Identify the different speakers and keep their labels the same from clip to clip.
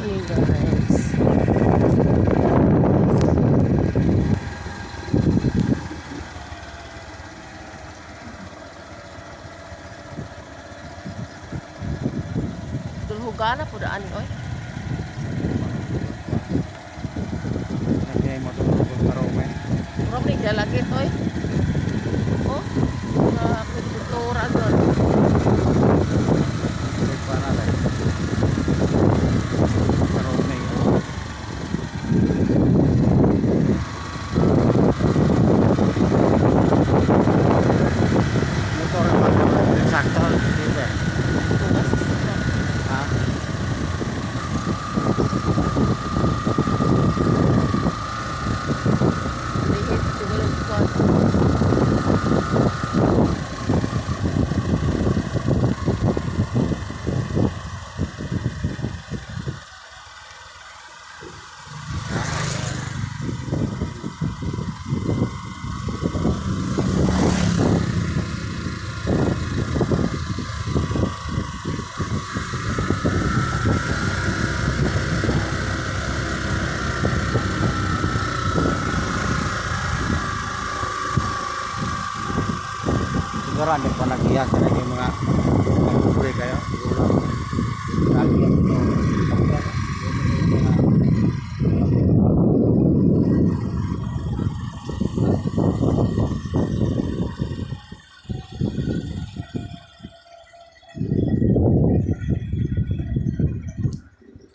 Speaker 1: Morning guys. Dulhugana po daan oy.
Speaker 2: Nandiyan mo tutulog na Rome.
Speaker 1: Murag ni galagit oy. Oh. Sa kultura doon.
Speaker 2: Balik pa na tayo. Sa Rome. Motor naman. Sakto. Diba? Ha?
Speaker 1: Lihit siguro kuan.
Speaker 2: Siguro hindi pa nag-iyak na yung mga nagpupuri kayo.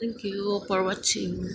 Speaker 1: Thank you for watching.